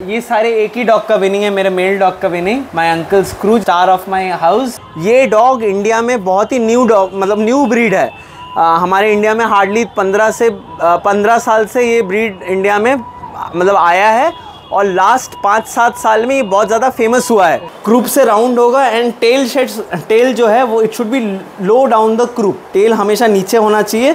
ये सारे एक ही डॉग का विनिंग है, मेरे मेल डॉग का winning. My uncle Scrooge, star of my house. ये डॉग इंडिया में बहुत ही न्यू डॉग, मतलब न्यू ब्रीड है। हमारे इंडिया में हार्डली 15 साल से ये ब्रीड इंडिया में मतलब आया है और लास्ट 5-7 साल में ये बहुत ज़्यादा फेमस हुआ है। क्रूप से राउंड होगा एंड टेल जो है वो it should be low down the croup. Tail हमेशा नीचे होना चाहिए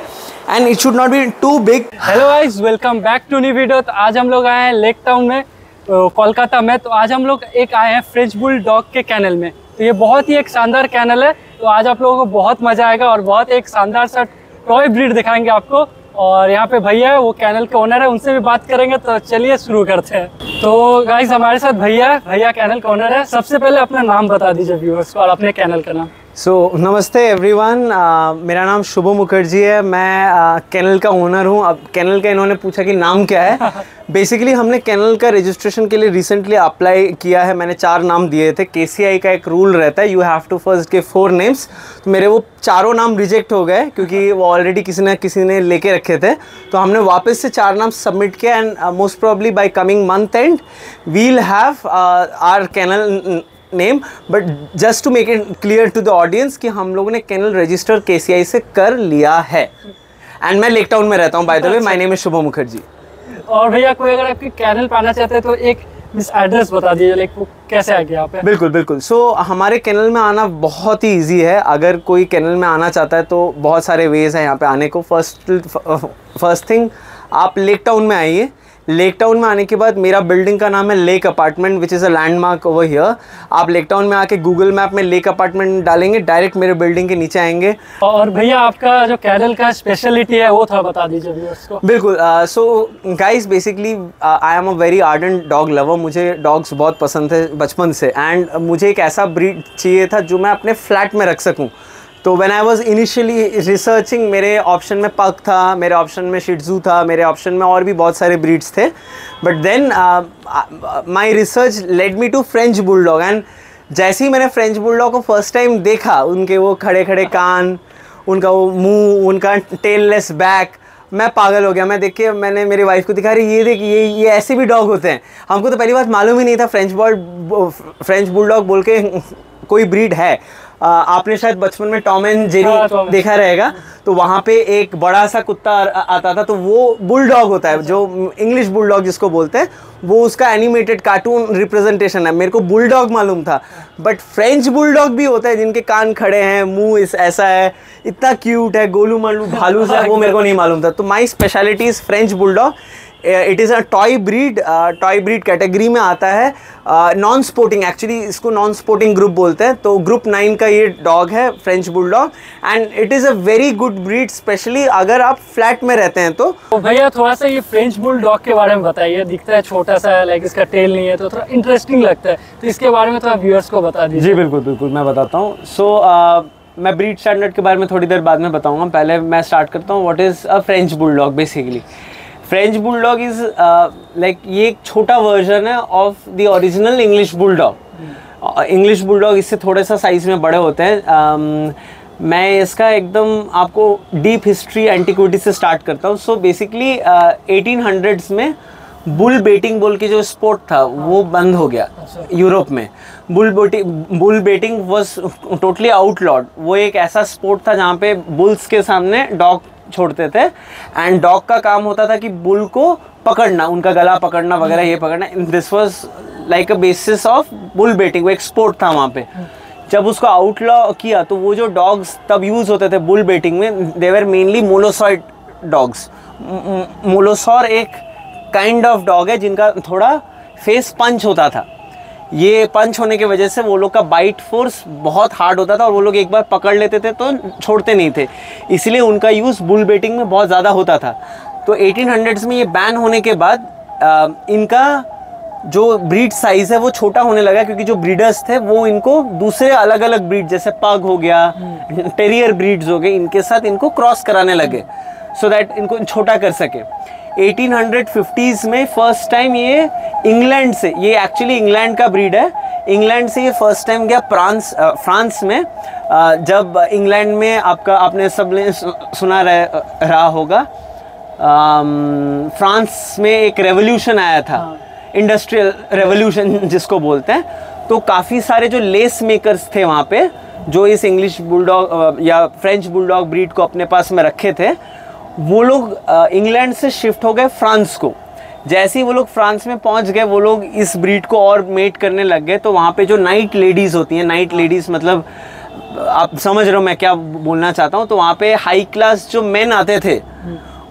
and it should not be too big. Hello guys, welcome back to new video. तो आज हम लोग आए हैं लेक टाउन में, कोलकाता में। तो आज हम लोग एक आए हैं फ्रेंच बुल डॉग के कैनल में। तो ये बहुत ही एक शानदार कैनल है। तो आज आप लोगों को बहुत मजा आएगा और बहुत एक शानदार सा टॉय ब्रीड दिखाएंगे आपको। और यहाँ पे भैया है, वो कैनल के ओनर है, उनसे भी बात करेंगे। तो चलिए शुरू करते हैं। तो गाइस हमारे साथ भैया कैनल का ओनर है। सबसे पहले अपना नाम बता दीजिए व्यूअर्स को और अपने कैनल का नाम। नमस्ते एवरीवन, मेरा नाम शुभम मुखर्जी है। मैं कैनल का ओनर हूँ। अब कैनल का इन्होंने पूछा कि नाम क्या है। बेसिकली हमने कैनल का रजिस्ट्रेशन के लिए रिसेंटली अप्लाई किया है। मैंने 4 नाम दिए थे। केसीआई का एक रूल रहता है, you have to first give 4 names. तो मेरे वो चारों नाम रिजेक्ट हो गए क्योंकि वो ऑलरेडी किसी ने लेके रखे थे। तो हमने वापस से 4 नाम सबमिट किया and most probably by coming month and we'll have our channel name. But just to make it clear to the audience कि हम लोगों ने कैनल रजिस्टर केसीआई से कर लिया है। एंड मैं लेक टाउन में रहता हूँ, by the way. My name is Shubham Mukherjee. और भैया कोई अगर आपकी कैनल पे आना चाहते हैं तो एक एड्रेस बता दीजिए, लाइक वो कैसे आ गया यहाँ पे। बिल्कुल। हमारे कैनल में आना बहुत ही ईजी है। अगर कोई कैनल में आना चाहता है तो बहुत सारे वेज हैं यहाँ पे आने को। फर्स्ट थिंग, आप लेक टाउन में आइए। लेक टाउन में आने के बाद मेरा बिल्डिंग का नाम है lake apartment, which is a landmark over here. आप लेक टाउन में आके गूगल मैप में लेक अपार्टमेंट डालेंगे, डायरेक्ट मेरे बिल्डिंग के नीचे आएंगे। और भैया आपका जो कैनल का स्पेशलिटी है वो थोड़ा बता दीजिए व्यूअर्स को। बिल्कुल। So guys, basically I am a very ardent dog lover. मुझे डॉग्स बहुत पसंद थे बचपन से एंड मुझे एक ऐसा ब्रीड चाहिए था जो मैं अपने फ्लैट में रख सकूँ। तो when I was initially researching, मेरे ऑप्शन में पग था, मेरे ऑप्शन में शिट्ज़ू था, मेरे ऑप्शन में और भी बहुत सारे ब्रीड्स थे। But then my research led me to French bulldog. And जैसे ही मैंने फ्रेंच बुलडॉग को फर्स्ट टाइम देखा, उनके वो खड़े खड़े कान, उनका वो मुंह, उनका टेललेस बैक, मैं पागल हो गया। मैं देख के मैंने मेरी वाइफ को दिखा रही, ये देख ये ऐसे भी डॉग होते हैं। हमको तो पहली बात मालूम ही नहीं था फ्रेंच बुलडॉग बोल के कोई ब्रीड है। आपने शायद बचपन में टॉम एंड जेरी देखा रहेगा। तो वहाँ पे एक बड़ा सा कुत्ता आता था, तो वो बुलडॉग होता है, जो इंग्लिश बुलडॉग जिसको बोलते हैं। वो उसका एनिमेटेड कार्टून रिप्रेजेंटेशन है। मेरे को बुलडॉग मालूम था, बट फ्रेंच बुलडॉग भी होता है जिनके कान खड़े हैं, मुंह ऐसा है, इतना क्यूट है, गोलू मालू भालू सा, वो मेरे को नहीं मालूम था। तो my speciality is French bulldog. It is a toy breed category में आता है। नॉन स्पोर्टिंग, एक्चुअली इसको नॉन स्पोर्टिंग ग्रुप बोलते हैं। तो ग्रुप 9 का ये डॉग है, French bulldog. And it is a very good breed, specially अगर आप फ्लैट में रहते हैं तो। भैया थोड़ा सा ये फ्रेंच बुलडॉग के बारे में बताइए। दिखता है छोटा सा, लाइक इसका टेल नहीं है, तो थोड़ा इंटरेस्टिंग लगता है। तो इसके बारे में थोड़ा व्यूअर्स को बता दीजिए। जी बिल्कुल, मैं बताता हूँ। मैं ब्रीड स्टैंडर्ड के बारे में थोड़ी देर बाद में बताऊँगा। पहले मैं स्टार्ट करता हूँ what is a French bulldog. Basically French bulldog is like ये एक छोटा वर्जन है of the original English bulldog. English bulldog इससे थोड़े सा साइज़ में बड़े होते हैं। मैं इसका एकदम आपको डीप हिस्ट्री एंटिक्विटी से स्टार्ट करता हूँ। सो बेसिकली 1800s में बुल बेटिंग बोल के जो स्पोर्ट था वो बंद हो गया यूरोप में। Bull baiting was totally outlawed. वो एक ऐसा स्पोर्ट था जहाँ पे बुल्स के सामने डॉग छोड़ते थे एंड डॉग का काम होता था कि बुल को पकड़ना, उनका गला पकड़ना वगैरह, ये पकड़ना। This was like a basis of bull baiting. वो एक स्पोर्ट था वहाँ पे। जब उसको आउटलॉ किया तो वो जो डॉग्स तब यूज़ होते थे बुल बेटिंग में, दे वर मेनली मोलोसॉइड डॉग्स। मोलोसॉर एक काइंड ऑफ डॉग है जिनका थोड़ा फेस पंच होता था। ये पंच होने की वजह से वो लोग का बाइट फोर्स बहुत हार्ड होता था और वो लोग एक बार पकड़ लेते थे तो छोड़ते नहीं थे। इसलिए उनका यूज़ बुल बेटिंग में बहुत ज़्यादा होता था। तो 1800s में ये बैन होने के बाद इनका जो ब्रीड साइज़ है वो छोटा होने लगा, क्योंकि जो ब्रीडर्स थे वो इनको दूसरे अलग अलग ब्रीड जैसे पग हो गया, टेरियर ब्रीड्स हो गए, इनके साथ इनको क्रॉस कराने लगे सो दैट इनको छोटा कर सके। 1850s में फर्स्ट टाइम ये इंग्लैंड से, ये एक्चुअली इंग्लैंड का ब्रीड है, इंग्लैंड से ये फर्स्ट टाइम गया फ्रांस में। जब इंग्लैंड में आपने सब सुना रहा होगा, फ्रांस में एक रेवोल्यूशन आया था। इंडस्ट्रियल रेवोल्यूशन जिसको बोलते हैं, तो काफ़ी सारे जो लेस मेकर्स थे वहाँ पे, जो इस इंग्लिश बुलडॉग या फ्रेंच बुलडॉग ब्रीड को अपने पास में रखे थे, वो लोग इंग्लैंड से शिफ्ट हो गए फ्रांस को। जैसे ही वो लोग फ्रांस में पहुंच गए, वो लोग इस ब्रीड को और मेट करने लग गए। तो वहाँ पे जो नाइट लेडीज़ होती हैं, नाइट लेडीज़ मतलब आप समझ रहे हो मैं क्या बोलना चाहता हूँ, तो वहाँ पे हाई क्लास जो मेन आते थे,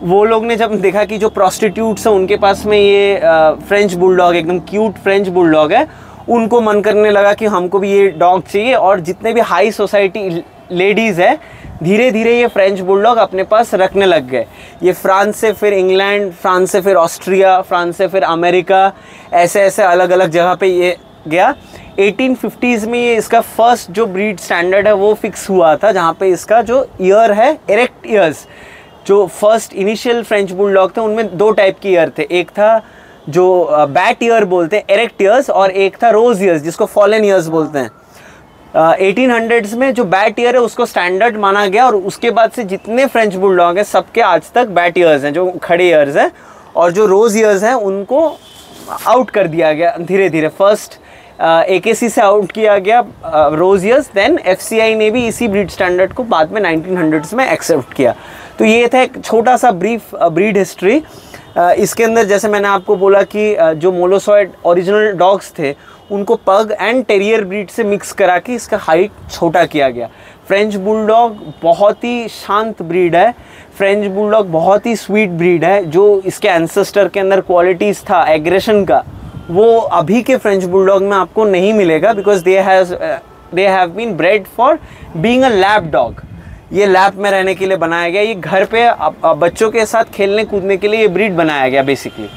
वो लोग ने जब देखा कि जो प्रोस्टिट्यूट्स हैं उनके पास में ये फ्रेंच बुलडॉग, एकदम क्यूट फ्रेंच बुलडॉग है, उनको मन करने लगा कि हमको भी ये डॉग चाहिए। और जितने भी हाई सोसाइटी लेडीज़ है, धीरे धीरे ये फ्रेंच बुलडॉग अपने पास रखने लग गए। ये फ्रांस से फिर इंग्लैंड, फ्रांस से फिर ऑस्ट्रिया, फ्रांस से फिर अमेरिका, ऐसे ऐसे अलग अलग जगह पे ये गया। 1850s में ये इसका फर्स्ट जो ब्रीड स्टैंडर्ड है वो फिक्स हुआ था, जहाँ पे इसका जो ईयर है, इरेक्ट ईयर्स। जो फर्स्ट इनिशियल फ्रेंच बुलडॉग थे उनमें 2 टाइप के ईयर थे, एक था जो बैट ईयर बोलते हैं, इरेक्ट ईयर्स, और एक था रोज ईयर्स जिसको फॉलन ईयर्स बोलते हैं। 1800s में जो बैट ईयर है उसको स्टैंडर्ड माना गया, और उसके बाद से जितने फ्रेंच बुलडॉग हैं सबके आज तक बैट ईयर्स हैं, जो खड़े ईयर्स हैं, और जो रोज ईयर्स हैं उनको आउट कर दिया गया धीरे धीरे। फर्स्ट AKC से आउट किया गया रोज ईयर्स, देन FCI ने भी इसी ब्रीड स्टैंडर्ड को बाद में 1900s में एक्सेप्ट किया। तो ये था एक छोटा सा ब्रीफ ब्रीड हिस्ट्री। इसके अंदर जैसे मैंने आपको बोला कि जो मोलोसॉइड ओरिजिनल डॉग्स थे उनको पग एंड टेरियर ब्रीड से मिक्स करा के इसका हाइट छोटा किया गया। फ्रेंच बुलडॉग बहुत ही शांत ब्रीड है, फ्रेंच बुलडॉग बहुत ही स्वीट ब्रीड है। जो इसके एंसेस्टर के अंदर क्वालिटीज़ था एग्रेशन का, वो अभी के फ्रेंच बुलडॉग में आपको नहीं मिलेगा, because they have been bred for being a lab dog. ये लैब में रहने के लिए बनाया गया, ये घर पे बच्चों के साथ खेलने कूदने के लिए ये ब्रीड बनाया गया basically.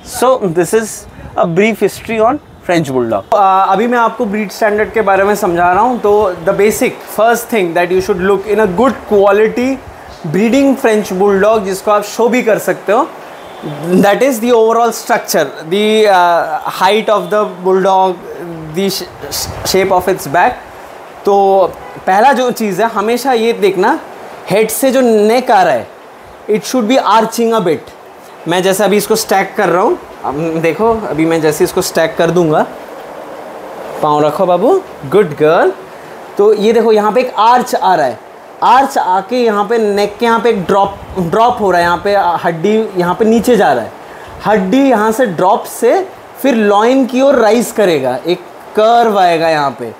So this is a brief history on French bulldog. अभी मैं आपको ब्रीड स्टैंडर्ड के बारे में समझा रहा हूँ। तो the basic first thing that you should look in a good quality breeding French bulldog, जिसको आप शो भी कर सकते हो, that is the overall structure, the height of the bulldog, the shape of its back। तो पहला जो चीज़ है, हमेशा ये देखना हेड से जो नेक आ रहा है, it should B arching a bit. मैं जैसे अभी इसको स्टैक कर रहा हूँ, अब देखो, अभी मैं जैसे इसको स्टैक कर दूंगा, पाँव रखो बाबू, गुड गर्ल। तो ये देखो यहाँ पे एक आर्च आ रहा है, आर्च आके यहाँ पे नेक के यहाँ पे एक ड्रॉप हो रहा है, यहाँ पे हड्डी यहाँ पे नीचे जा रहा है, हड्डी यहाँ से ड्रॉप से फिर लॉइन की ओर राइज करेगा, एक कर्व आएगा यहाँ पे।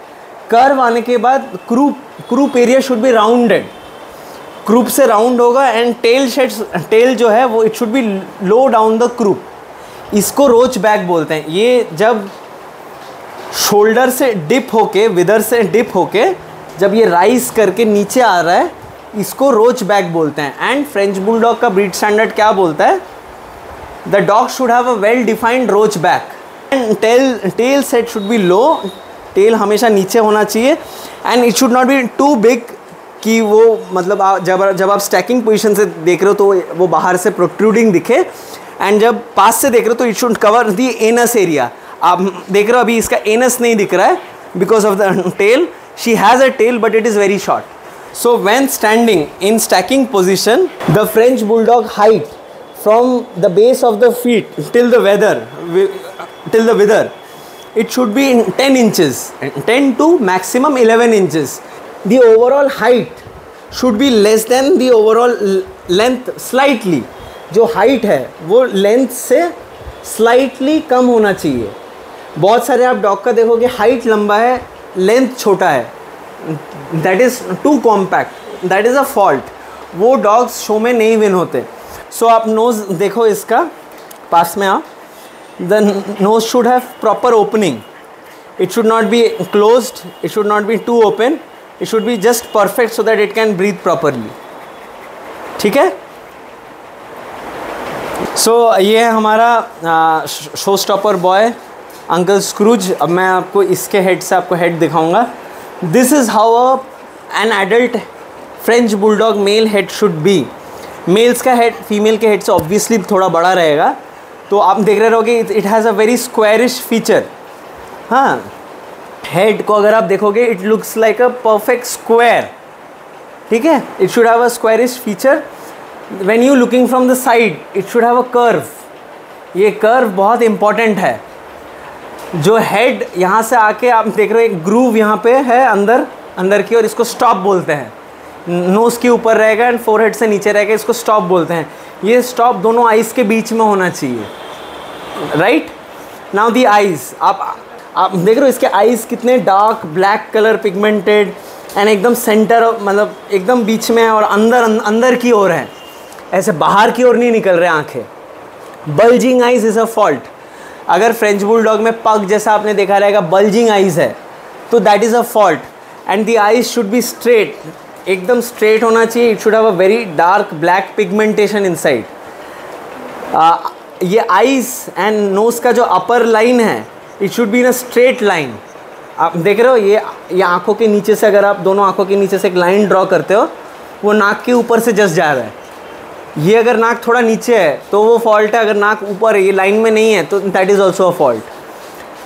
कर्व आने के बाद croup area should be rounded, croup से राउंड होगा, एंड टेल जो है वो it should be low down the croup. इसको रोच बैक बोलते हैं। ये जब शोल्डर से डिप होके, विदर से डिप होके जब ये राइज करके नीचे आ रहा है, इसको रोच बैक बोलते हैं। एंड फ्रेंच बुलडॉग का ब्रीड स्टैंडर्ड क्या बोलता है, the dog should have a well defined roach back, and tail set should be low, tail हमेशा नीचे होना चाहिए, and it should not be too big कि वो मतलब जब आप स्टैकिंग पोजीशन से देख रहे हो तो वो बाहर से प्रोट्रूडिंग दिखे, एंड जब पास से देख रहे हो तो it should cover the anus area. आप देख रहे हो अभी इसका एनस नहीं दिख रहा है because of the tail, she has a tail but it is very short. So when standing in stacking position, the French Bulldog height from the base of the feet till the wither, it should be in 10 inches, 10 to maximum 11 inches. The overall height should be less than the overall length slightly. जो height है वो length से slightly कम होना चाहिए। बहुत सारे आप dog का देखोगे हाइट लंबा है, लेंथ छोटा है, that is too compact, that is a fault. वो डॉग्स शो में नहीं विन होते। सो आप नोज़ देखो इसका, पास में आप, the nose should have proper opening, it should not be closed, it should not be too open, it should be just perfect so that it can breathe properly. ठीक है। सो ये है हमारा show stopper boy uncle Scrooge. अब मैं आपको इसके head से आपको हेड दिखाऊंगा। This is how an adult French bulldog male head should be. Males का हेड फीमेल के हेड से ऑब्वियसली थोड़ा बड़ा रहेगा, तो आप देख रहे रहोगे it has a very squarish feature. हाँ, हेड को अगर आप देखोगे it looks like a perfect square. ठीक है, it should have a squarish feature. When you looking from the side it should have a curve. ये कर्व बहुत important है। जो हेड यहाँ से आके आप देख रहे हो एक ग्रूव यहाँ पे है अंदर की, और इसको स्टॉप बोलते हैं। नोज के ऊपर रहेगा एंड फोरहेड से नीचे रहेगा, इसको स्टॉप बोलते हैं। ये स्टॉप दोनों आइज़ के बीच में होना चाहिए, राइट। नाउ दी आइज़, आप देख रहे हो इसके आइज़ कितने dark black colour pigmented and एकदम सेंटर, मतलब एकदम बीच में और अंदर की ओर है, ऐसे बाहर की ओर नहीं निकल रहे आंखें। Bulging eyes is a fault. अगर फ्रेंच बुलडॉग में पग जैसा आपने देखा रहेगा बल्जिंग आइज़ है तो that is a fault. And the eyes should be straight, एकदम स्ट्रेट होना चाहिए। It should have a very dark black pigmentation inside. ये आइज़ एंड नोज़ का जो अपर लाइन है it should be in a straight line. आप देख रहे हो ये आंखों के नीचे से, अगर आप दोनों आंखों के नीचे से एक लाइन ड्रॉ करते हो वो नाक के ऊपर से जस्ट जा रहा है। ये अगर नाक थोड़ा नीचे है तो वो फॉल्ट है, अगर नाक ऊपर है ये लाइन में नहीं है तो that is also a fault.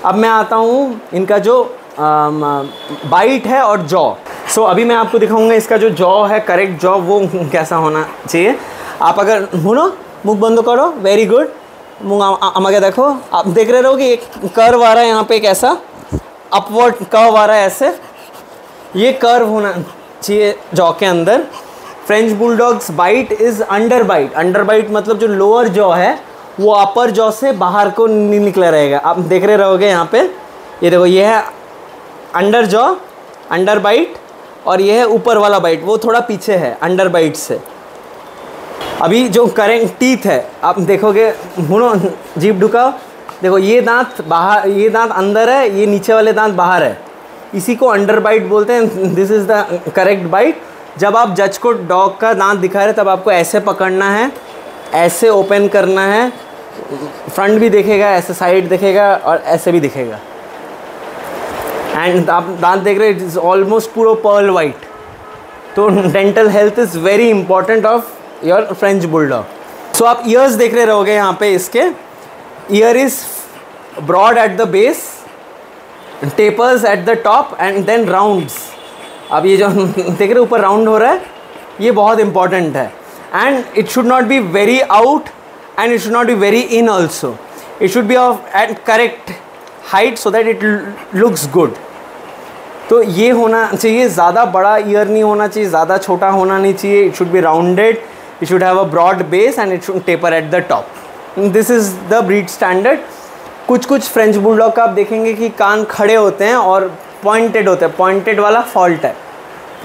अब मैं आता हूँ इनका जो बाइट है और जॉ। सो अभी मैं आपको दिखाऊंगा इसका जो जॉ है, करेक्ट जॉ वो कैसा होना चाहिए। आप अगर सुनो, मुख बंद करो, वेरी गुड, मुँह आगे देखो। आप देख रहे हो कि एक कर्व आ रहा है यहाँ पे, एक ऐसा अपवर्ड कर्व आ रहा है ऐसे, ये कर्व होना चाहिए जॉ के अंदर। French bulldogs bite is under bite. Under bite मतलब जो लोअर जॉ है वो अपर जॉ से बाहर को निकला रहेगा। आप देख रहे रहोगे यहाँ पे, ये देखो ये है अंडर जॉ, अंडर बाइट, और ये है ऊपर वाला बाइट, वो थोड़ा पीछे है अंडर बाइट से। अभी जो करेंट टीथ है आप देखोगे, सुनो जीभ ढुकाओ, देखो ये दांत बाहर, ये दांत अंदर है, ये नीचे वाले दांत बाहर है, इसी को अंडर बाइट बोलते हैं। This is the correct bite. जब आप जज को डॉग का दांत दिखा रहे तब आपको ऐसे पकड़ना है, ऐसे ओपन करना है, फ्रंट भी दिखेगा, ऐसे साइड दिखेगा और ऐसे भी दिखेगा। एंड आप दांत देख रहे हैं, इट इज़ ऑलमोस्ट पूरा पर्ल वाइट। तो dental health is very important of your French bulldog. So आप ईयर्स देख रहे रहोगे यहाँ पे, इसके ear is broad at the base, tapers at the top and then rounds. अब ये जो देख रहे ऊपर राउंड हो रहा है, ये बहुत इंपॉर्टेंट है। And it should not be very out and it should not be very in also. It should be of at correct height so that it looks good. तो ये होना चाहिए, ज़्यादा बड़ा ईयर नहीं होना चाहिए, ज़्यादा छोटा होना नहीं चाहिए। It should be rounded, it should have a broad base and it should taper at the top. This is the breed standard. कुछ फ्रेंच बुलडॉग का आप देखेंगे कि कान खड़े होते हैं और पॉइंटेड होते हैं, पॉइंटेड वाला फॉल्ट है।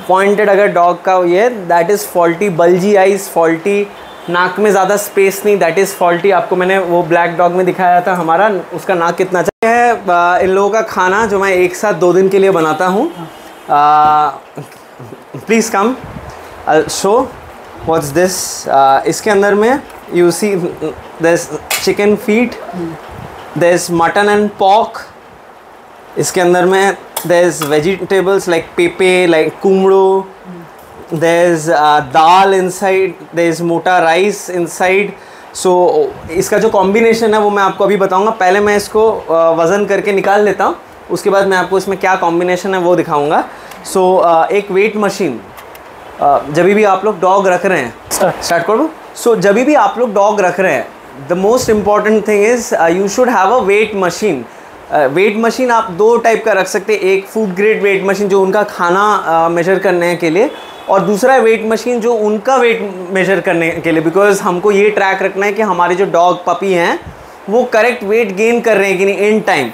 पॉइंटेड अगर डॉग का ये है that is faulty. Bulgy eyes faulty, नाक में ज़्यादा स्पेस नहीं, दैट इज़ फॉल्टी। आपको मैंने वो ब्लैक डॉग में दिखाया था हमारा, उसका नाक कितना अच्छा है। इन लोगों का खाना जो मैं एक साथ 2 दिन के लिए बनाता हूँ, please come show what's this. इसके अंदर में you see there is chicken feet, there is mutton and pork. इसके अंदर में there is vegetables like pepe, like kumro, there is dal inside, there is मोटा राइस इनसाइड। सो इसका जो कॉम्बिनेशन है वो मैं आपको अभी बताऊंगा। पहले मैं इसको वज़न करके निकाल लेता हूँ, उसके बाद मैं आपको इसमें क्या कॉम्बिनेशन है वो दिखाऊंगा। सो एक वेट मशीन, जब भी आप लोग डॉग रख रहे हैं, स्टार्ट करो। सो जब भी आप लोग डॉग रख रहे हैं, the most important thing is you should have a weight machine. Weight machine आप 2 टाइप का रख सकते हैं, एक फूड ग्रेड वेट मशीन जो उनका खाना मेजर करने के लिए, और दूसरा वेट मशीन जो उनका वेट मेजर करने के लिए। बिकॉज हमको ये ट्रैक रखना है कि हमारे जो डॉग पपी हैं वो करेक्ट वेट गेन कर रहे हैं कि नहीं in time.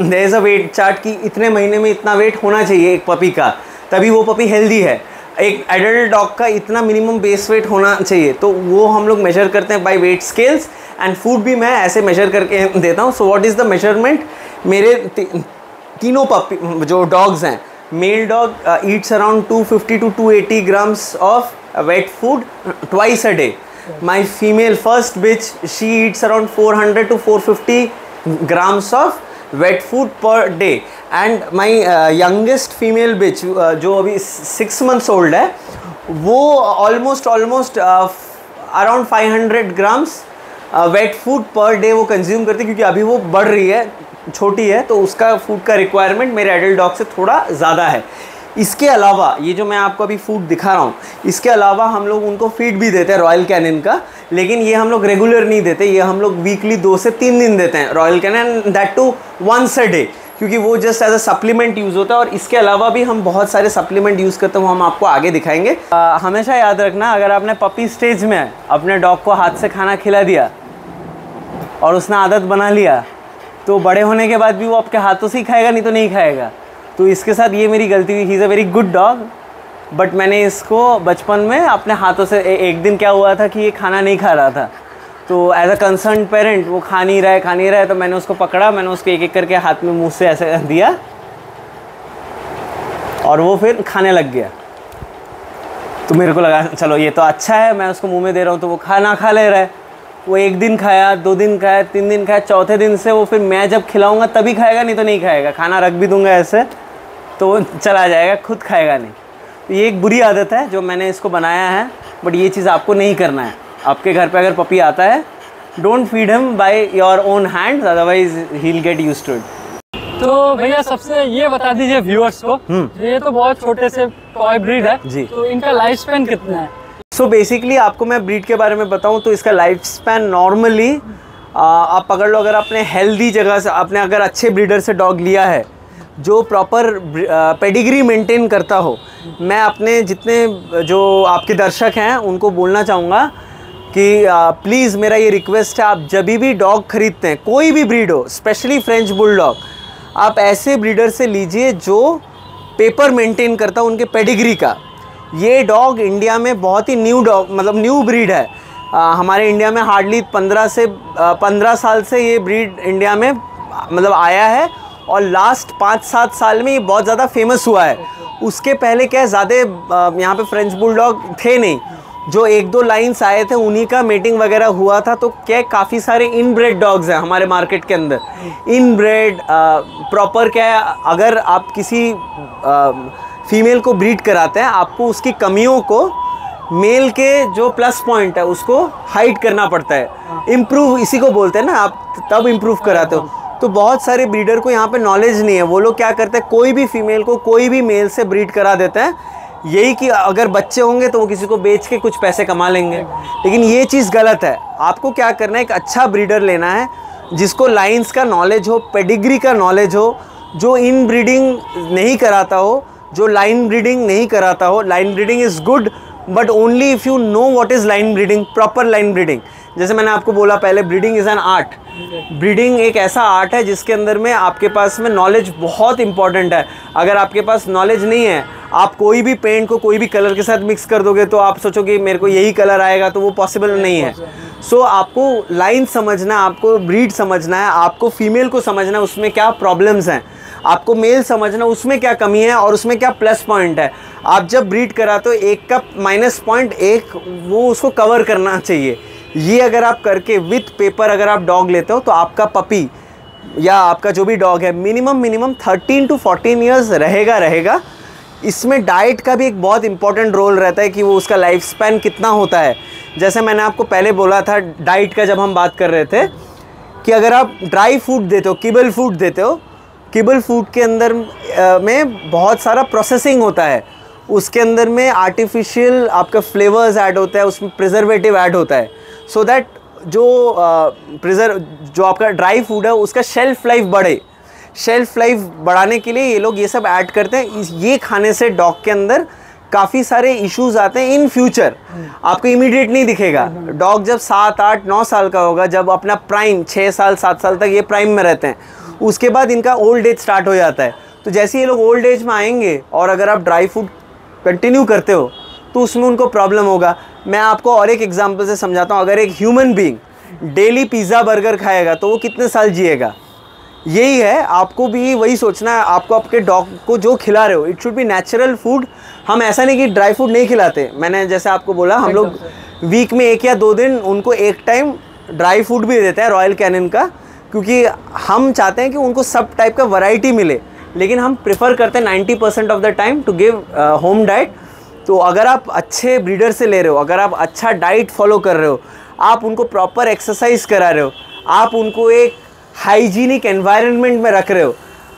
There is a weight chart कि इतने महीने में इतना वेट होना चाहिए एक पपी का, तभी वो पपी हेल्दी है। एक एडल्ट डॉग का इतना मिनिमम बेस वेट होना चाहिए, तो वो हम लोग मेजर करते हैं by weight scales. And food भी मैं ऐसे मेजर करके देता हूँ। So what is the measurement? मेरे तीनों पपी जो डॉग्स हैं, mail dog eats around 250 to 280 grams of wet food twice a day. My female first bitch, she eats around 400 to 450 grams of wet food per day. And my youngest female bitch, जो अभी 6 months old है, वो almost around 500 grams wet food per day वो consume करती है, क्योंकि अभी वो बढ़ रही है, छोटी है, तो उसका फूड का रिक्वायरमेंट मेरे एडल्ट डॉग से थोड़ा ज़्यादा है। इसके अलावा ये जो मैं आपको अभी फूड दिखा रहा हूँ, इसके अलावा हम लोग उनको फीड भी देते हैं रॉयल कैनिन का, लेकिन ये हम लोग रेगुलर नहीं देते, ये हम लोग वीकली 2 से 3 दिन देते हैं Royal Canin, that too once a day, क्योंकि वो just as a supplement use होता है। और इसके अलावा भी हम बहुत सारे सप्लीमेंट यूज़ करते हैं, वो हम आपको आगे दिखाएंगे। हमेशा याद रखना, अगर आपने पपी स्टेज में अपने डॉग को हाथ से खाना खिला दिया और उसने आदत बना लिया, तो बड़े होने के बाद भी वो आपके हाथों से ही खाएगा, नहीं तो नहीं खाएगा। तो इसके साथ ये मेरी गलती हुई। He is a very good dog, but मैंने इसको बचपन में अपने हाथों से एक दिन क्या हुआ था कि ये खाना नहीं खा रहा था, तो एज अ कंसर्न पेरेंट वो खा नहीं रहा है, तो मैंने उसको पकड़ा, मैंने उसको एक एक करके हाथ में मुंह से ऐसे दिया और वो फिर खाने लग गया। तो मेरे को लगा चलो ये तो अच्छा है, मैं उसको मुंह में दे रहा हूँ तो वो खाना खा ले रहा है। वो 1 दिन खाया, 2 दिन खाया, 3 दिन खाया, चौथे दिन से वो फिर मैं जब खिलाऊंगा तभी खाएगा, नहीं तो नहीं खाएगा। खाना रख भी दूंगा ऐसे तो वो चला जाएगा, खुद खाएगा नहीं। तो ये एक बुरी आदत है जो मैंने इसको बनाया है, बट ये चीज़ आपको नहीं करना है। आपके घर पे अगर पपी आता है, don't feed him by your own hands, otherwise he will get used to it. तो भैया सबसे ये बता दीजिए व्यूअर्स को, ये तो बहुत छोटे से टॉय ब्रीड है जी, तो इनका लाइफ स्पैन कितना है? सो बेसिकली आपको मैं ब्रीड के बारे में बताऊं तो इसका लाइफ स्पैन नॉर्मली आप पकड़ लो, अगर आपने हेल्दी जगह से, आपने अगर अच्छे ब्रीडर से डॉग लिया है जो प्रॉपर पेडिग्री मेंटेन करता हो, मैं अपने जितने जो आपके दर्शक हैं उनको बोलना चाहूँगा कि प्लीज़ मेरा ये रिक्वेस्ट है, आप जब भी डॉग खरीदते हैं, कोई भी ब्रीड हो, स्पेशली फ्रेंच बुलडॉग, आप ऐसे ब्रीडर से लीजिए जो पेपर मेंटेन करता हो उनके पेडिग्री का। ये डॉग इंडिया में बहुत ही न्यू डॉग, मतलब न्यू ब्रीड है। हमारे इंडिया में हार्डली 15 साल से ये ब्रीड इंडिया में मतलब आया है, और लास्ट 5-7 साल में ये बहुत ज़्यादा फेमस हुआ है। उसके पहले क्या ज़्यादा यहाँ पे फ्रेंच बुलडॉग थे नहीं, जो 1-2 लाइन्स आए थे उन्हीं का मेटिंग वगैरह हुआ था। तो क्या काफ़ी सारे इनब्रेड डॉग्स हैं हमारे मार्केट के अंदर। इनब्रेड प्रॉपर क्या है, अगर आप किसी फीमेल को ब्रीड कराते हैं, आपको उसकी कमियों को, मेल के जो प्लस पॉइंट है उसको हाइड करना पड़ता है। इम्प्रूव इसी को बोलते हैं ना, आप तब इम्प्रूव कराते हो। तो बहुत सारे ब्रीडर को यहाँ पे नॉलेज नहीं है। वो लोग क्या करते हैं, कोई भी फीमेल को कोई भी मेल से ब्रीड करा देते हैं, यही कि अगर बच्चे होंगे तो वो किसी को बेच के कुछ पैसे कमा लेंगे। लेकिन ये चीज़ गलत है। आपको क्या करना है, एक अच्छा ब्रीडर लेना है जिसको लाइन्स का नॉलेज हो, पेडिग्री का नॉलेज हो, जो इन ब्रीडिंग नहीं कराता हो, जो लाइन ब्रीडिंग नहीं कराता हो। Line breeding is good, but only if you know what is line breeding, proper line breeding. जैसे मैंने आपको बोला पहले, breeding is an art. Breeding एक ऐसा आर्ट है जिसके अंदर में आपके पास में नॉलेज बहुत इंपॉर्टेंट है। अगर आपके पास नॉलेज नहीं है, आप कोई भी पेंट को कोई भी कलर के साथ मिक्स कर दोगे तो आप सोचोगे मेरे को यही कलर आएगा, तो वो पॉसिबल नहीं है। सो आपको लाइन समझना है, आपको ब्रीड समझना है, आपको फीमेल को समझना है उसमें क्या प्रॉब्लम्स हैं, आपको मेल समझना उसमें क्या कमी है और उसमें क्या प्लस पॉइंट है। आप जब ब्रीड कराते हो, एक का माइनस पॉइंट एक वो उसको कवर करना चाहिए। ये अगर आप करके विथ पेपर अगर आप डॉग लेते हो, तो आपका पपी या आपका जो भी डॉग है मिनिमम 13 to 14 ईयर्स रहेगा। इसमें डाइट का भी एक बहुत इंपॉर्टेंट रोल रहता है कि वो उसका लाइफ स्पैन कितना होता है। जैसे मैंने आपको पहले बोला था डाइट का, जब हम बात कर रहे थे कि अगर आप ड्राई फूड देते हो, किबल फूड देते हो, किबल फूड के अंदर में बहुत सारा प्रोसेसिंग होता है। उसके अंदर में आर्टिफिशियल आपका फ्लेवर्स ऐड होता है, उसमें प्रिजर्वेटिव ऐड होता है, सो दैट जो आपका ड्राई फूड है उसका शेल्फ लाइफ बढ़े। शेल्फ लाइफ बढ़ाने के लिए ये लोग ये सब ऐड करते हैं। ये खाने से डॉग के अंदर काफ़ी सारे इश्यूज आते हैं इन फ्यूचर। आपको इमीडिएट नहीं दिखेगा। डॉग जब 7, 8, 9 साल का होगा, जब अपना प्राइम 6 साल 7 साल तक ये प्राइम में रहते हैं, उसके बाद इनका ओल्ड एज स्टार्ट हो जाता है। तो जैसे ये लोग ओल्ड एज में आएंगे और अगर आप ड्राई फूड कंटिन्यू करते हो तो उसमें उनको प्रॉब्लम होगा। मैं आपको और एक एग्जांपल से समझाता हूँ। अगर एक human being daily pizza burger खाएगा तो वो कितने साल जिएगा। यही है, आपको भी वही सोचना है। आपको आपके डॉग को जो खिला रहे हो, it should B natural food. हम ऐसा नहीं कि ड्राई फूड नहीं खिलाते। मैंने जैसे आपको बोला, हम लोग वीक में 1 या 2 दिन उनको एक टाइम ड्राई फूड भी देते हैं रॉयल कैनिन का, क्योंकि हम चाहते हैं कि उनको सब टाइप का वैरायटी मिले। लेकिन हम प्रेफर करते हैं 90% of the time to give home diet. तो अगर आप अच्छे ब्रीडर से ले रहे हो, अगर आप अच्छा डाइट फॉलो कर रहे हो, आप उनको प्रॉपर एक्सरसाइज करा रहे हो, आप उनको एक हाइजीनिक एनवायरनमेंट में रख रहे हो,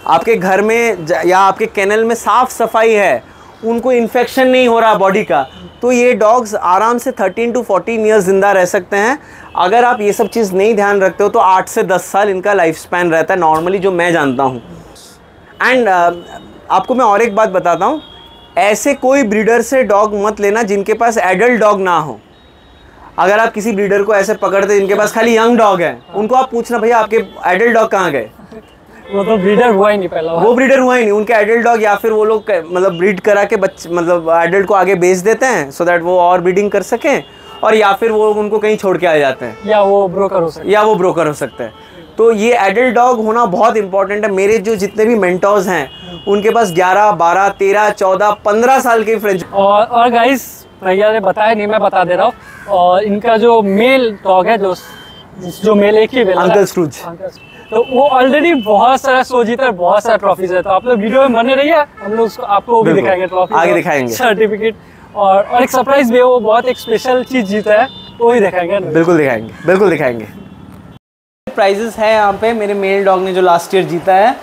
आपके घर में या आपके केनल में साफ़ सफाई है, उनको इन्फेक्शन नहीं हो रहा बॉडी का, तो ये डॉग्स आराम से 13 to 14 ईयर्स ज़िंदा रह सकते हैं। अगर आप ये सब चीज़ नहीं ध्यान रखते हो तो 8 से 10 साल इनका लाइफ स्पैन रहता है नॉर्मली, जो मैं जानता हूँ। एंड आपको मैं और एक बात बताता हूँ, ऐसे कोई ब्रीडर से डॉग मत लेना जिनके पास एडल्ट डॉग ना हो। अगर आप किसी ब्रीडर को ऐसे पकड़ते जिनके पास खाली यंग डॉग है, उनको आप पूछना भैया आपके एडल्ट डॉग कहाँ गए, वो तो ब्रीडर हुआ ही नहीं पहला, वो ब्रीडर हुआ ही नहीं। उनके एडल्ट डॉग या फिर वो लोग मतलब ब्रीड करा के बच्चे मतलब एडल्ट को आगे बेच देते हैं सो दैट वो और ब्रीडिंग कर सकें, और या फिर वो उनको कहीं छोड़ के आ जाते हैं, या वो ब्रोकर हो सकता है। तो ये एडल्ट डॉग होना बहुत इंपॉर्टेंट है। मेरे जो जितने भी मेंटोर्स हैं उनके पास 11, 12, 13, 14, 15 साल के फ्रेंच। और गाइस भैया ने बताया नहीं, मैं बता दे रहा हूँ। और इनका जो मेल डॉग है, जो मेल एक ही अंकल स्क्रूज, तो वो ऑलरेडी बहुत सारा शो जीता है, बहुत सारा ट्रॉफीज है। तो आप लोग वीडियो में बने रहिए, हम लोग आपको भी दिखाएंगे ट्रॉफी, आगे दिखाएंगे, सर्टिफिकेट, और एक सरप्राइज भी है, वो बहुत एक स्पेशल चीज जीता है, वो भी दिखाएंगे। बिल्कुल दिखाएंगे। प्राइजेस है यहाँ पे मेरे मेल डॉग ने जो लास्ट ईयर जीता है,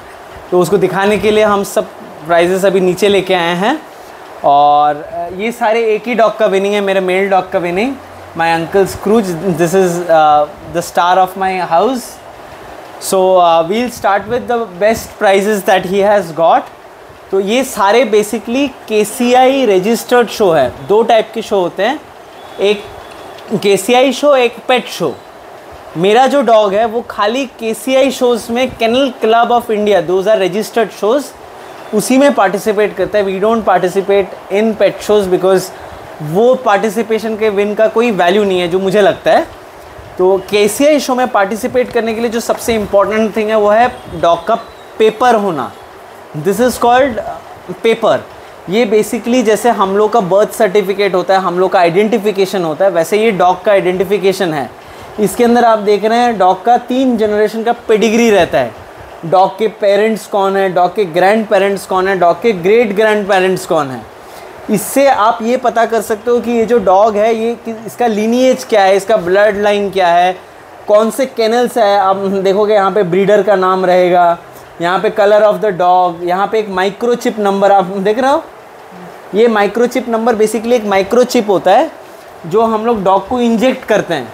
तो उसको दिखाने के लिए हम सब प्राइजेस अभी नीचे लेके आए हैं। और ये सारे एक ही डॉग का विनिंग है, मेरे मेल डॉग का winning, my uncle Scrooge. This is the star of my house. So we'll start with the best prizes that he has got. तो ये सारे बेसिकली KCI रजिस्टर्ड शो है। 2 टाइप के show होते हैं, एक KCI शो, एक पेट शो। मेरा जो डॉग है वो खाली KCI शोज़ में, kennel club of India, those are registered shows, उसी में पार्टिसिपेट करता है। We don't participate in pet shows because वो पार्टिसिपेशन के विन का कोई वैल्यू नहीं है जो मुझे लगता है। तो KCI शो में पार्टिसिपेट करने के लिए जो सबसे इम्पॉर्टेंट थिंग है वो है डॉग का पेपर होना। This is called paper. ये बेसिकली जैसे हम लोग का बर्थ सर्टिफिकेट होता है, हम लोग का आइडेंटिफिकेशन होता है, वैसे ये डॉग का आइडेंटिफिकेशन है। इसके अंदर आप देख रहे हैं डॉग का 3 जनरेशन का पेडिग्री रहता है। डॉग के पेरेंट्स कौन है, डॉग के ग्रैंड पेरेंट्स कौन है, डॉग के ग्रेट ग्रैंड पेरेंट्स कौन है। इससे आप ये पता कर सकते हो कि ये जो डॉग है ये इसका लीनिएज क्या है, इसका ब्लड लाइन क्या है, कौन से केनल से है। आप देखोगे यहाँ पे ब्रीडर का नाम रहेगा, यहाँ पे कलर ऑफ द डॉग, यहाँ पे एक माइक्रोचिप नंबर आप देख रहे हो। ये माइक्रोचिप नंबर बेसिकली एक माइक्रोचिप होता है जो हम लोग डॉग को इंजेक्ट करते हैं।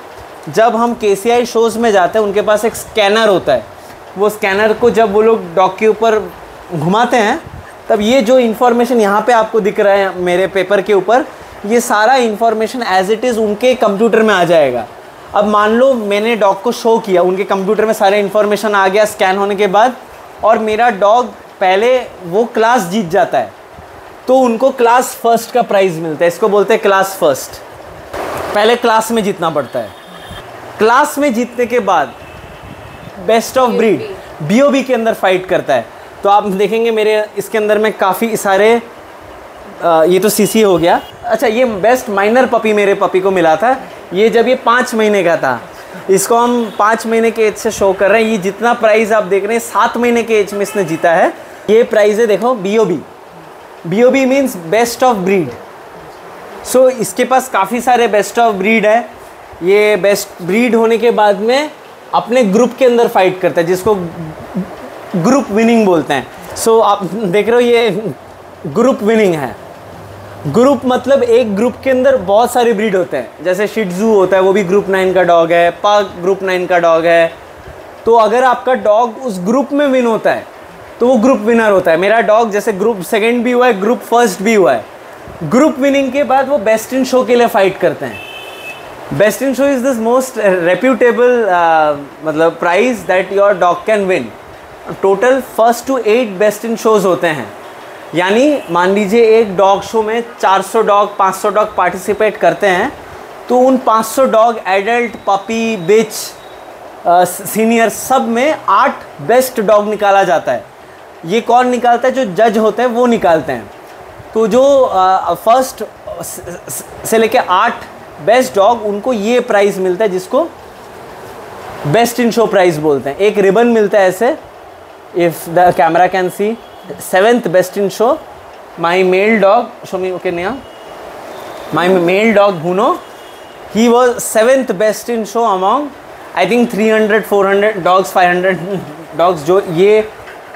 जब हम KCI शोज़ में जाते हैं उनके पास एक स्कैनर होता है, वो स्कैनर को जब वो लोग डॉग के ऊपर घुमाते हैं तब ये जो इन्फॉर्मेशन यहाँ पे आपको दिख रहा है मेरे पेपर के ऊपर, ये सारा इन्फॉर्मेशन एज इट इज़ उनके कंप्यूटर में आ जाएगा। अब मान लो मैंने डॉग को शो किया, उनके कंप्यूटर में सारा इन्फॉर्मेशन आ गया स्कैन होने के बाद, और मेरा डॉग पहले वो क्लास जीत जाता है तो उनको क्लास फर्स्ट का प्राइज़ मिलता है। इसको बोलते हैं क्लास फर्स्ट। पहले क्लास में जीतना पड़ता है। क्लास में जीतने के बाद बेस्ट ऑफ ब्रीड BOB के अंदर फाइट करता है। तो आप देखेंगे मेरे इसके अंदर में काफ़ी सारे ये तो CC हो गया। अच्छा, ये बेस्ट माइनर पपी मेरे पपी को मिला था, ये जब ये 5 महीने का था। इसको हम 5 महीने के एज से शो कर रहे हैं। ये जितना प्राइज़ आप देख रहे हैं 7 महीने के एज में इसने जीता है। ये प्राइज़ है देखो BOB means best of breed. So इसके पास काफ़ी सारे बेस्ट ऑफ ब्रीड है। ये बेस्ट ब्रीड होने के बाद में अपने ग्रुप के अंदर फाइट करता है जिसको ग्रुप विनिंग बोलते हैं। सो आप देख रहे हो ये ग्रुप विनिंग है। ग्रुप मतलब एक ग्रुप के अंदर बहुत सारे ब्रीड होते हैं, जैसे शिट्जू होता है वो भी ग्रुप 9 का डॉग है, पग ग्रुप 9 का डॉग है। तो अगर आपका डॉग उस ग्रुप में विन होता है तो वो ग्रुप विनर होता है। मेरा डॉग जैसे ग्रुप 2 भी हुआ है, ग्रुप 1 भी हुआ है। ग्रुप विनिंग के बाद वो बेस्ट इन शो के लिए फाइट करते हैं। Best in show is this most reputable मतलब prize that your dog can win. Total 1 to 8 best in shows होते हैं, यानी मान लीजिए एक डॉग शो में 400 डॉग 500 डॉग पार्टिसिपेट करते हैं, तो उन 500 डॉग एडल्ट, पपी, बिच, सीनियर सब में 8 बेस्ट डॉग निकाला जाता है। ये कौन निकालता है? जो जज होते हैं वो निकालते हैं। तो जो फर्स्ट से लेके 8 बेस्ट डॉग, उनको ये प्राइज़ मिलता है जिसको बेस्ट इन शो प्राइज़ बोलते हैं। एक रिबन मिलता है ऐसे, if the camera can see. 7th best in show my male dog, show me, okay निया, माई मेल डॉग भूनो, he was 7th best in show among I think 300-400 dogs, 500 dogs जो ये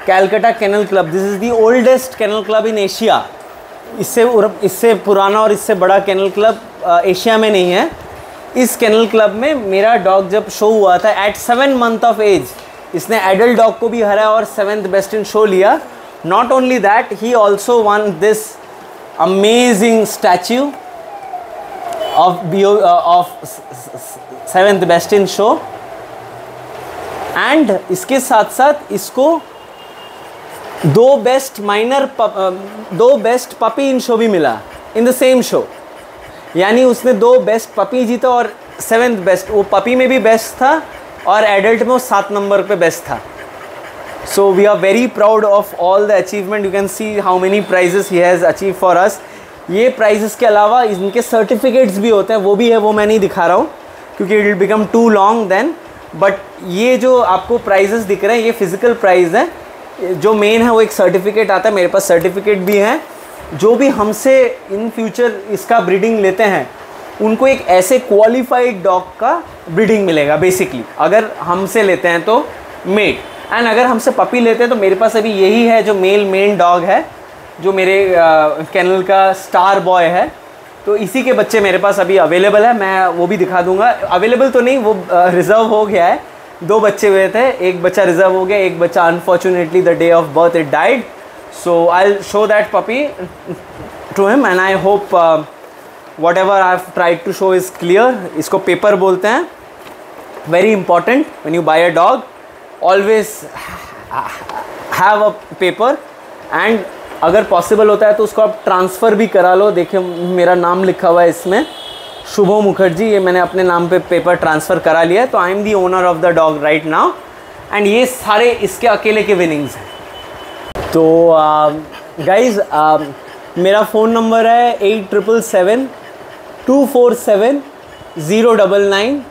Calcutta kennel club, this is the oldest kennel club in Asia. इससे पुराना और इससे बड़ा kennel club Asia में नहीं है। इस केनल क्लब में मेरा डॉग जब शो हुआ था एट 7 मंथ ऑफ एज, इसने एडल्ट डॉग को भी हराया और 7th बेस्ट इन शो लिया। Not only that, he also one this amazing statue of 7th best in show. And इसके साथ साथ इसको 2 बेस्ट पपी इन शो भी मिला इन द सेम शो। यानी उसने 2 बेस्ट पपी जीता और 7th बेस्ट, वो पपी में भी बेस्ट था और एडल्ट में वो 7 नंबर पे बेस्ट था। So we are very proud of all the achievement. You can see how many prizes he has achieve for us. ये प्राइजेस के अलावा इनके सर्टिफिकेट्स भी होते हैं, वो भी है, वो मैं नहीं दिखा रहा हूँ क्योंकि it will become too long then. But ये जो आपको प्राइजेस दिख रहे हैं ये फिज़िकल प्राइज़ है। जो मेन है वो एक सर्टिफिकेट आता है, मेरे पास सर्टिफिकेट भी है। जो भी हमसे इन फ्यूचर इसका ब्रीडिंग लेते हैं उनको एक ऐसे क्वालिफाइड डॉग का ब्रीडिंग मिलेगा बेसिकली, अगर हमसे लेते हैं तो मेट। एंड अगर हमसे पपी लेते हैं तो मेरे पास अभी यही है जो मेन डॉग है, जो मेरे केनल का स्टार बॉय है। तो इसी के बच्चे मेरे पास अभी अवेलेबल है, मैं वो भी दिखा दूंगा। अवेलेबल तो नहीं, वो रिज़र्व हो गया है। 2 बच्चे हुए थे, एक बच्चा रिज़र्व हो गया, एक बच्चा unfortunately the day of birth it died. So I will show that puppy to him and I hope whatever I have tried to show is clear। इसको पेपर बोलते हैं। Very important, when you buy a dog always have a paper and अगर possible होता है तो उसको आप transfer भी करा लो। देखिए मेरा नाम लिखा हुआ है इसमें, शुभो मुखर्जी, ये मैंने अपने नाम पे पेपर ट्रांसफ़र करा लिया है। तो I am the owner of the dog right now and ये सारे इसके अकेले के विनिंग्स हैं। तो गाइज़ मेरा फ़ोन नंबर है 8777247099।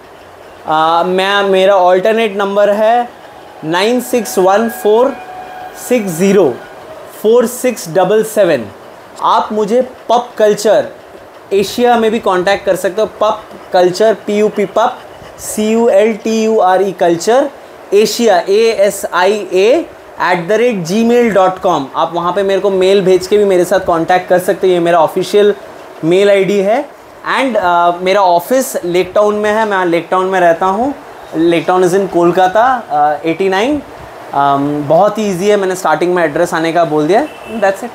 मेरा ऑल्टरनेट नंबर है 9614604677। आप मुझे पप कल्चर एशिया में भी कांटेक्ट कर सकते हो। पप कल्चर PUP पप CULTURE कल्चर एशिया ASIA@gmail.com। आप वहाँ पे मेरे को मेल भेज के भी मेरे साथ कांटेक्ट कर सकते हो। ये मेरा ऑफिशियल मेल आईडी है। एंड मेरा ऑफिस लेक टाउन में है, मैं लेक टाउन में रहता हूँ। Lake town is in Kolkata 89। बहुत ही ईजी है, मैंने स्टार्टिंग में एड्रेस आने का बोल दिया। That's it.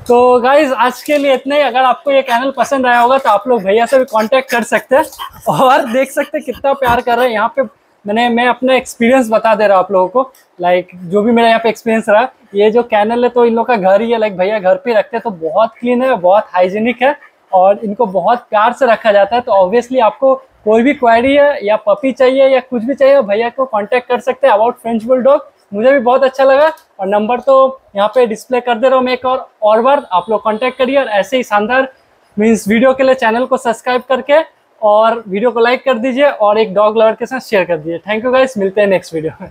तो गाइज आज के लिए इतना ही। अगर आपको ये चैनल पसंद आया होगा तो आप लोग भैया से भी कांटेक्ट कर सकते हैं और देख सकते हैं कितना प्यार कर रहे हैं यहाँ पे। मैं अपना एक्सपीरियंस बता दे रहा हूँ आप लोगों को। जो भी मेरा यहाँ पे एक्सपीरियंस रहा, ये जो कैनल है तो इन लोग का घर ही है। भैया घर पे रखते हैं तो बहुत क्लीन है, बहुत हाइजीनिक है और इनको बहुत प्यार से रखा जाता है। तो ऑब्वियसली आपको कोई भी क्वेरी है या पपी चाहिए या कुछ भी चाहिए, भैया को कांटेक्ट कर सकते हैं अबाउट फ्रेंच बुलडॉग। मुझे भी बहुत अच्छा लगा और नंबर तो यहाँ पे डिस्प्ले कर दे रहा हूँ मैं एक और बार। आप लोग कांटेक्ट करिए और ऐसे ही शानदार मीन्स वीडियो के लिए चैनल को सब्सक्राइब करके और वीडियो को लाइक कर दीजिए और एक डॉग लवर के साथ शेयर कर दीजिए। थैंक यू गाइस, मिलते हैं नेक्स्ट वीडियो में।